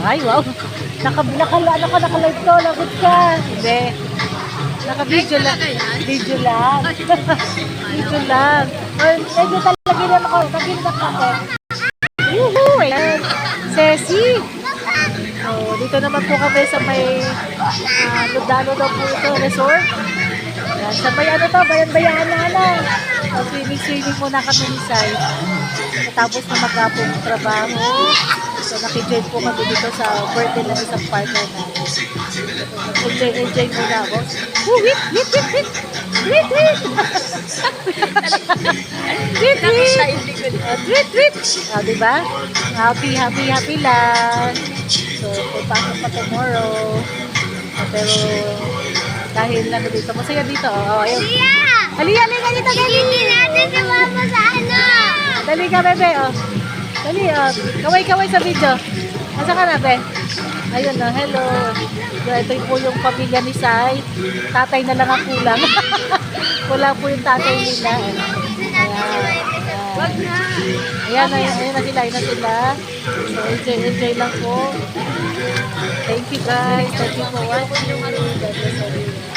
Ay, wow. Naka-live to. Lagot ka. Hindi. Naka-video lang. Video lang. Video lang. Medyo talaga naman ako. Naginak ako. Woohoo! Ayan. Ceci. Oh, dito naman po kami sa may Lugano daw po ito, resort. Ayan. Sa may ano to, bayan-bayan na. Swimming muna kami ni Sai. Tapos na magkapong trabaho. So, nakijoin po kami dito sa birthday ng isang partner na. Enjoy muna ako. Wait! Tweet! Diba? Happy lang. So, pagpasok pa tomorrow. Pero, dahil ano dito, masaya dito. Ayun. Halika dito, Dali! Hindi natin si Mama sa ano. Dali ka, bebe, Dali, kaway-kaway sa video. Nasa ka na, be? Ayun, hello. Ito po yung pamilya ni Sai. Tatay na lang ang kulang. Wala po yung tatay nila. Ayan na sila. So, enjoy lang po. Thank you, guys. Thank you for watching. God bless everyone.